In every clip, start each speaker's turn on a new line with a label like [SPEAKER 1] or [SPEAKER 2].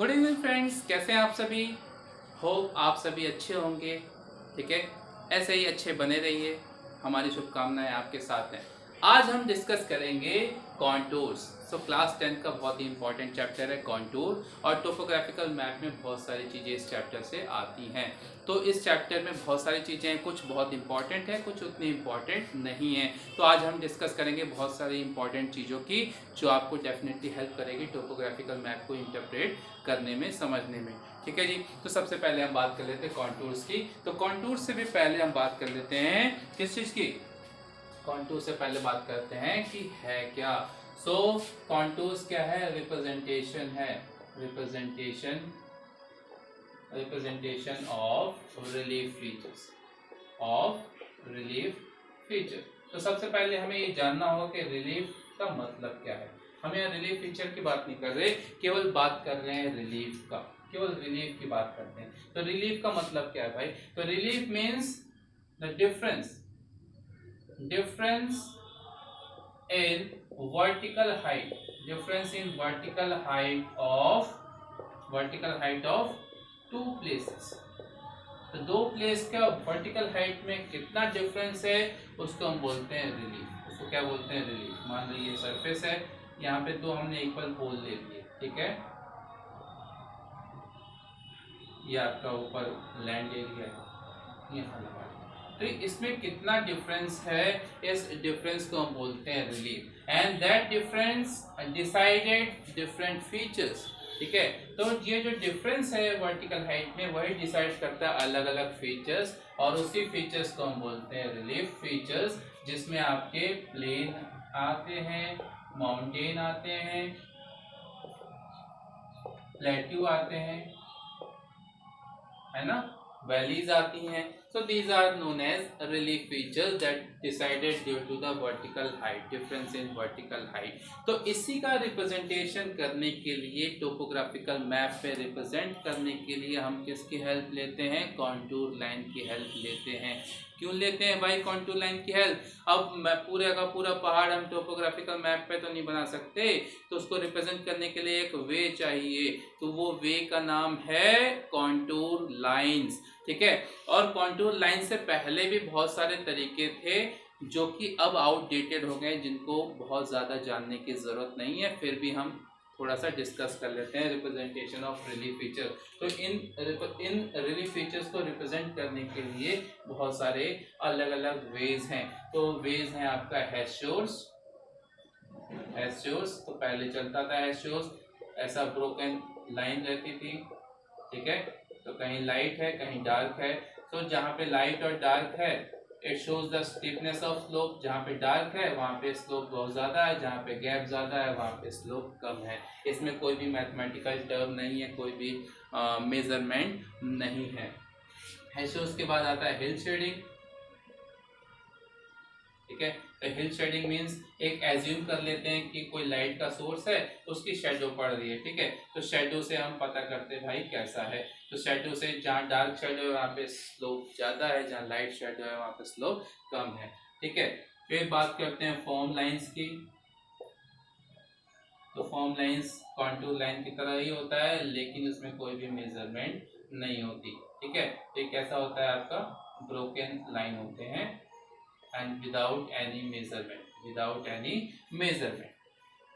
[SPEAKER 1] Good evening friends, कैसे हैं आप सभी। होप आप सभी अच्छे होंगे। ठीक है, ऐसे ही अच्छे बने रहिए, हमारी शुभकामनाएं आपके साथ हैं। आज हम डिस्कस करेंगे कॉन्टूर्स। क्लास 10 का बहुत ही इंपॉर्टेंट चैप्टर है कॉन्टूर, और टोपोग्राफिकल मैप में बहुत सारी चीज़ें इस चैप्टर से आती हैं। तो इस चैप्टर में बहुत सारी चीज़ें हैं, कुछ बहुत इंपॉर्टेंट है, कुछ उतनी इंपॉर्टेंट नहीं है। तो आज हम डिस्कस करेंगे बहुत सारी इंपॉर्टेंट चीज़ों की, जो आपको डेफिनेटली हेल्प करेगी टोपोग्राफिकल मैप को इंटरप्रेट करने में, समझने में। ठीक है जी। तो सबसे पहले हम बात कर लेते हैं कॉन्टूर्स की। तो कॉन्टूर्स से भी पहले हम बात कर लेते हैं किस चीज़ की। कॉन्टूर से पहले बात करते हैं कि है क्या। कॉन्टूर्स क्या है? रिप्रेजेंटेशन है, रिप्रेजेंटेशन ऑफ रिलीफ फीचर्स, तो सबसे पहले हमें ये जानना होगा कि रिलीफ का मतलब क्या है। हम यहाँ रिलीफ फीचर की बात नहीं कर रहे, केवल बात कर रहे हैं रिलीफ का, केवल रिलीफ की बात करते हैं। तो रिलीफ का मतलब क्या है भाई? तो relief means the difference in vertical height, difference in vertical height of two places। तो दो प्लेस का वर्टिकल हाइट में कितना डिफरेंस है, उसको हम बोलते हैं रिलीफ। उसको क्या बोलते हैं? रिलीफ। मान लो ये सरफेस है, यहाँ पे दो हमने इक्वल पोल ले लिए, ठीक है, ये आपका ऊपर लैंड एरिया है, यहाँ लगा। तो इसमें कितना डिफरेंस है, इस डिफरेंस को हम बोलते हैं relief. And that difference decided different features. ठीक है, तो ये जो डिफरेंस है वर्टिकल हाइट में, वही डिसाइड करता है अलग अलग फीचर्स, और उसी फीचर्स को हम बोलते हैं रिलीफ फीचर्स, जिसमें आपके प्लेन आते हैं, माउंटेन आते हैं, प्लेट्यू आते हैं, है ना, वैलीज आती हैं। So these are known as relief features that decided due to the vertical height, difference in vertical height। तो इसी का रिप्रेजेंटेशन करने के लिए, टोपोग्राफिकल मैप पे रिप्रेजेंट करने के लिए हम किसकी हेल्प लेते हैं? कॉन्टूर लाइन की हेल्प लेते हैं। क्यों लेते हैं भाई कॉन्टूर लाइन की हेल्प? अब मैं पूरे का पूरा पहाड़ हम टोपोग्राफिकल मैप पे तो नहीं बना सकते, तो उसको रिप्रेजेंट करने के लिए एक वे चाहिए। तो वो वे का नाम है कॉन्टूर लाइंस। ठीक है, और कॉन्टूर लाइन से पहले भी बहुत सारे तरीके थे जो कि अब आउटडेटेड हो गए, जिनको बहुत ज़्यादा जानने की ज़रूरत नहीं है, फिर भी हम थोड़ा सा डिस्कस कर लेते हैं रिप्रेजेंटेशन ऑफ रिलीफ फीचर। तो इन रिलीफ फीचर्स को रिप्रेजेंट करने के लिए बहुत सारे अलग अलग वेज हैं। तो वेज हैं आपका हैशोर्स। तो पहले चलता था हैशोर्स, ऐसा ब्रोकन लाइन रहती थी, ठीक है, तो कहीं लाइट है कहीं डार्क है। तो जहाँ पे लाइट और डार्क है, it shows the steepness of slope. जहाँ पे डार्क है वहाँ पे स्लोप बहुत ज़्यादा है, जहाँ पे गैप ज़्यादा है वहाँ पे स्लोप कम है। इसमें कोई भी मैथमेटिकल टर्म नहीं है, कोई भी मेजरमेंट नहीं है। हैशोज के बाद आता है हिल शेडिंग। ठीक है, तो हिल शेडिंग मीन्स एक एज्यूम कर लेते हैं कि कोई लाइट का सोर्स है, उसकी शेडो पड़ रही है, ठीक है, तो शेडो से हम पता करते हैं भाई कैसा है। तो शेडो से जहाँ डार्क शेडो है वहाँ पे स्लोप ज़्यादा है, जहाँ लाइट शेडो है वहाँ पे स्लोप कम है। ठीक है, फिर बात करते हैं फॉर्म लाइंस की। तो फॉर्म लाइंस कॉन्टूर लाइन की तरह ही होता है, लेकिन उसमें कोई भी मेजरमेंट नहीं होती। ठीक है, तो कैसा होता है आपका? ब्रोकन लाइन होते हैं, एंड विदाउट एनी मेजरमेंट।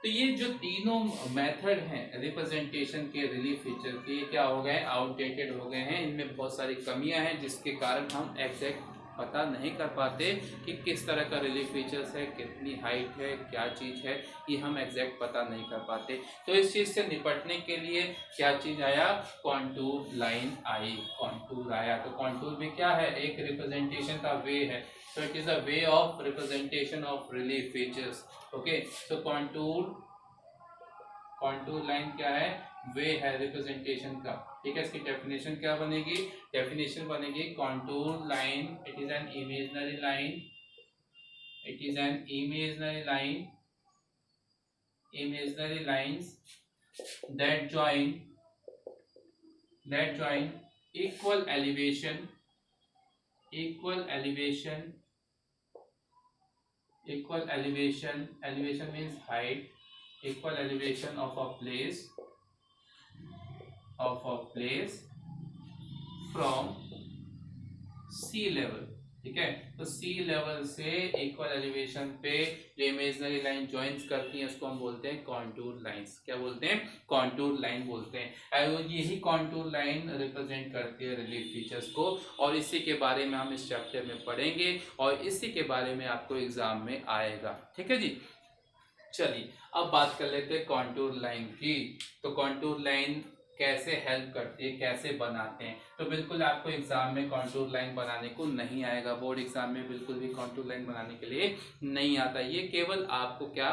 [SPEAKER 1] तो ये जो तीनों मेथड हैं रिप्रेजेंटेशन के रिलीफ फीचर के, ये क्या हो गए? आउटडेटेड हो गए हैं। इनमें बहुत सारी कमियां हैं, जिसके कारण हम एग्जैक्ट पता नहीं कर पाते कि किस तरह का रिलीफ फीचर्स है, कितनी हाइट है, क्या चीज़ है, ये हम एग्जैक्ट पता नहीं कर पाते। तो इस चीज़ से निपटने के लिए क्या चीज़ आया? कॉन्टूर लाइन आई, कॉन्टूर आया। तो कॉन्टूर भी क्या है? एक रिप्रेजेंटेशन का वे है। So it is a way of representation of relief features. Okay, so contour line क्या है? वे है रिप्रेजेंटेशन का। ठीक है, इसकी डेफिनेशन क्या बनेगी? डेफिनेशन बनेगी contour line, it is an imaginary line, imaginary lines that join equal elevation elevation means height, equal elevation of a place of a place from sea level. ठीक है, तो सी लेवल से equal elevation पे जो imaginary line joins करती हैं उसको हम बोलते हैं कॉन्टूर लाइंस। क्या बोलते हैं? कॉन्टूर लाइन बोलते हैं। और यही कॉन्टूर लाइन रिप्रेजेंट करती है रिलीफ फीचर्स को, और इसी के बारे में हम इस चैप्टर में पढ़ेंगे और इसी के बारे में आपको एग्जाम में आएगा। ठीक है जी, चलिए अब बात कर लेते हैं कॉन्टूर लाइन की। तो कॉन्टूर लाइन कैसे हेल्प करती है, कैसे बनाते हैं? तो बिल्कुल आपको एग्जाम में कॉन्टूर लाइन बनाने को नहीं आएगा, बोर्ड एग्जाम में बिल्कुल भी कॉन्टूर लाइन बनाने के लिए नहीं आता। ये केवल आपको क्या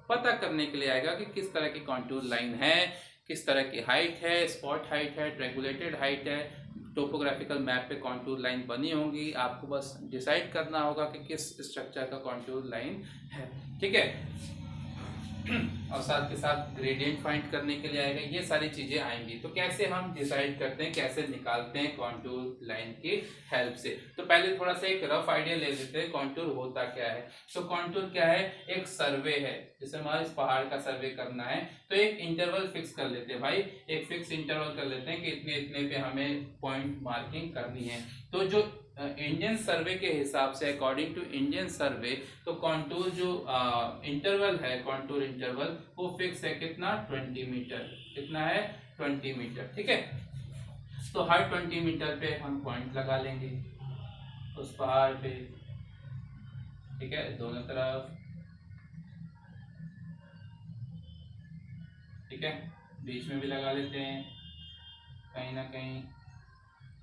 [SPEAKER 1] पता करने के लिए आएगा कि किस तरह की कॉन्टूर लाइन है, किस तरह की हाइट है, स्पॉट हाइट है, ट्रेंगुलेटेड हाइट है, टोपोग्राफिकल मैप पे कॉन्टूर लाइन बनी होंगी। आपको बस डिसाइड करना होगा कि किस स्ट्रक्चर का कॉन्टूर लाइन है। ठीक है, और साथ के साथ ग्रेडियंट फाइंड करने के लिए आएगा, ये सारी चीजें आएंगी। तो कैसे हम डिसाइड करते हैं, कैसे निकालते हैं कॉन्टूर लाइन की हेल्प से? तो पहले थोड़ा सा एक रफ आइडिया ले लेते हैं कॉन्टूर होता क्या है। तो कॉन्टूर क्या है? एक सर्वे है। जैसे हमारा इस पहाड़ का सर्वे करना है तो एक इंटरवल फिक्स कर लेते हैं भाई, एक फिक्स इंटरवल कर लेते हैं कि इतने इतने पे हमें पॉइंट मार्किंग करनी है। तो जो इंडियन सर्वे के हिसाब से, अकॉर्डिंग टू इंडियन सर्वे, तो कॉन्टूर जो इंटरवल है, कॉन्टूर इंटरवल वो फिक्स है। कितना? 20 मीटर। कितना है? 20 मीटर। ठीक है, तो हर 20 मीटर पे हम पॉइंट लगा लेंगे उस पहाड़ पे। ठीक है, दोनों तरफ। ठीक है, बीच में भी लगा लेते हैं कहीं ना कहीं।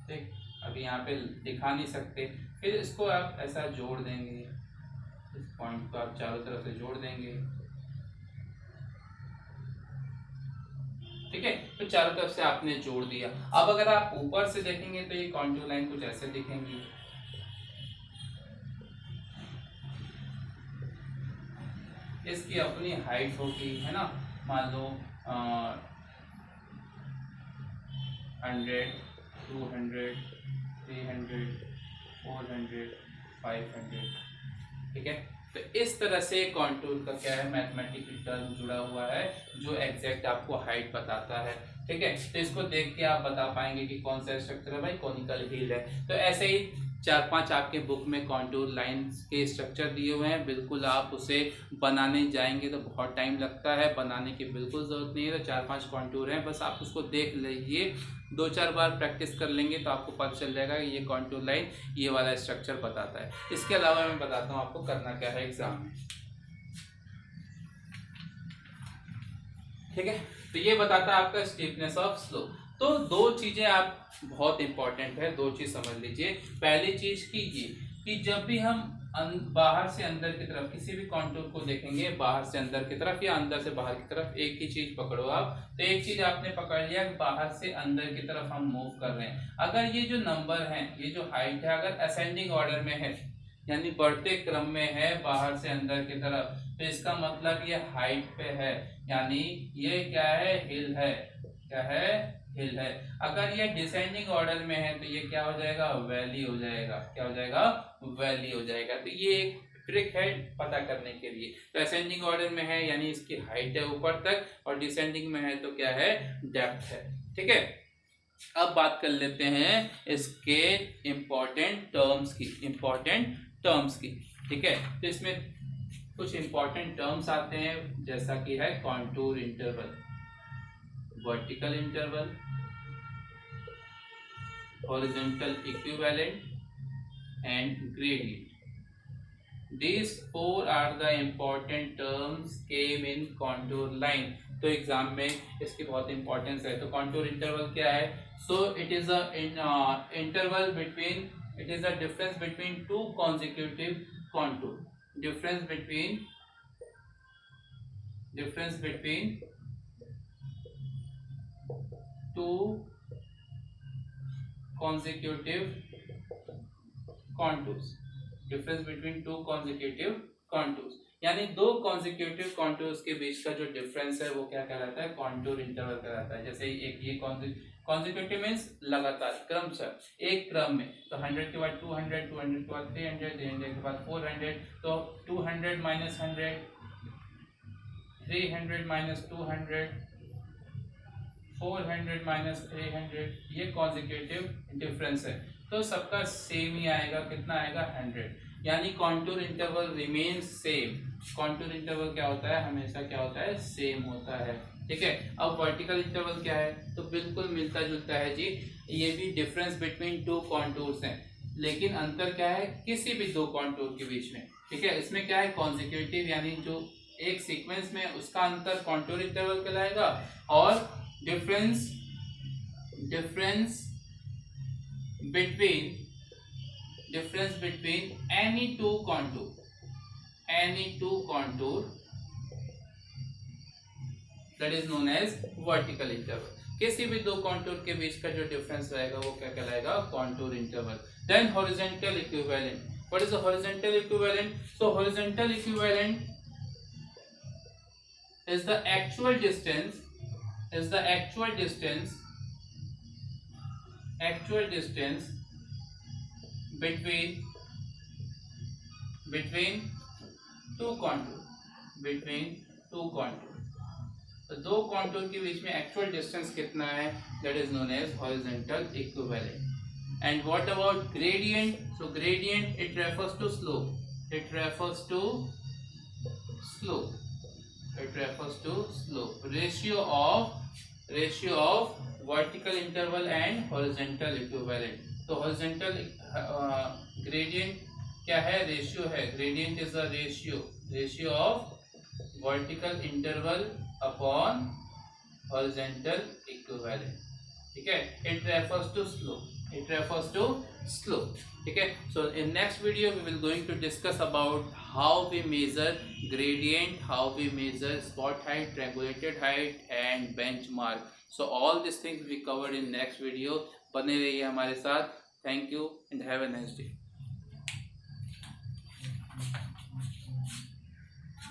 [SPEAKER 1] ठीक, अभी यहाँ पे दिखा नहीं सकते, फिर इसको आप ऐसा जोड़ देंगे, इस पॉइंट को आप चारों तरफ से जोड़ देंगे। ठीक है, तो चारों तरफ से आपने जोड़ दिया। अब अगर आप ऊपर से देखेंगे तो ये कॉन्टूर लाइन कुछ ऐसे दिखेंगी। इसकी अपनी हाइट होगी, है ना, मान लो 100, 200, 300, 400, 500। ठीक है, तो इस तरह से कॉन्टूर का क्या है, मैथमेटिकल टर्म जुड़ा हुआ है जो एग्जैक्ट आपको हाइट बताता है। ठीक है, तो इसको देख के आप बता पाएंगे कि कौन सा स्ट्रक्चर है भाई, कॉनिकल हिल है। तो ऐसे ही 4-5 आपके बुक में कॉन्टूर लाइंस के स्ट्रक्चर दिए हुए हैं। बिल्कुल आप उसे बनाने जाएंगे तो बहुत टाइम लगता है, बनाने की बिल्कुल ज़रूरत नहीं है। तो 4-5 कॉन्टूर हैं, बस आप उसको देख लीजिए, 2-4 बार प्रैक्टिस कर लेंगे तो आपको पता चल जाएगा कि ये कॉन्टूर लाइन ये वाला स्ट्रक्चर बताता है। इसके अलावा मैं बताता हूँ आपको करना क्या है एग्जाम में। ठीक है, तो ये बताता है आपका स्टीपनेस ऑफ स्लोप। तो दो चीजें आप बहुत इंपॉर्टेंट है, दो चीज समझ लीजिए। पहली चीज की ये कि जब भी हम बाहर से अंदर की तरफ किसी भी कॉन्टूर को देखेंगे, बाहर से अंदर की तरफ या अंदर से बाहर की तरफ, एक ही चीज पकड़ो आप। तो एक चीज आपने पकड़ लिया कि बाहर से अंदर की तरफ हम मूव कर रहे हैं। अगर ये जो नंबर है, ये जो हाइट है, अगर असेंडिंग ऑर्डर में है, यानी बढ़ते क्रम में है बाहर से अंदर की तरफ, तो इसका मतलब ये हाइट पे है, यानी ये क्या है, हिल है। क्या है? हिल है। अगर ये डिसेंडिंग ऑर्डर में है तो ये क्या हो जाएगा, वैली हो जाएगा। क्या हो जाएगा? वैली हो जाएगा। तो ये एक ट्रिक है पता करने के लिए। तो असेंडिंग ऑर्डर में है यानी इसकी हाइट है ऊपर तक, और डिसेंडिंग में है तो क्या है, डेप्थ है। ठीक है, अब बात कर लेते हैं इसके इंपॉर्टेंट टर्म्स की। ठीक है, तो इसमें कुछ इंपॉर्टेंट टर्म्स आते हैं, जैसा कि है contour interval, vertical interval, horizontal equivalent and gradient. These four are the important terms came in contour line. तो एग्जाम में इसकी बहुत इंपॉर्टेंस है। तो कॉन्टूर इंटरवल क्या है? So it is interval between, it is a difference between two consecutive contour. Difference between two consecutive contours. Difference between two consecutive contours, यानी दो कॉन्जिक्यूटिव कॉन्टूर्स के बीच का जो डिफरेंस है वो क्या कहलाता है, कॉन्टूर इंटरवल कहलाता है। जैसे एक ये कॉन्जिक्यूटिव मींस लगातार, क्रमशः एक क्रम में। तो 100 के बाद 200, 200 के बाद 300, 300 के बाद 400। तो 200 माइनस 100, 300 माइनस 200, 400 माइनस 300, ये कॉन्जिक्यूटिव डिफरेंस है, तो सबका सेम ही आएगा, कितना आएगा 100, यानी contour interval remains same. Contour interval क्या होता है, हमेशा क्या होता है, सेम होता है, ठीक है। अब वर्टिकल इंटरवल क्या है, तो बिल्कुल मिलता जुलता है जी, ये भी डिफरेंस बिटवीन टू कॉन्टूर्स हैं, लेकिन अंतर क्या है, किसी भी दो कॉन्टूर के बीच में, ठीक है। इसमें क्या है, कॉन्जिक्यूटिव यानी जो एक सीक्वेंस में उसका अंतर कॉन्टूर इंटरवल कहलाएगा, और difference between any two contour that is known as vertical interval। किसी भी दो कॉन्टूर के बीच का जो डिफरेंस रहेगा वो क्या कहलाएगा, contour interval. Then horizontal equivalent, what is the horizontal equivalent, so horizontal equivalent is the actual distance between two contour, तो दो कॉन्टूर के बीच में एक्चुअल डिस्टेंस कितना है, that is known as horizontal equivalent. And what about gradient, so gradient it refers to slope, it refers to slope, ratio of vertical interval and horizontal equivalent। तो horizontal gradient क्या है, ratio है, gradient is a ratio of vertical interval upon horizontal equivalent, ठीक है। it refers to slope, ठीक है। so in next video we will going to discuss about how we measure gradient, how we measure spot height, triangulated height and benchmark। so all these things we covered in next video। बने रहिए हमारे साथ। thank you and have a nice day।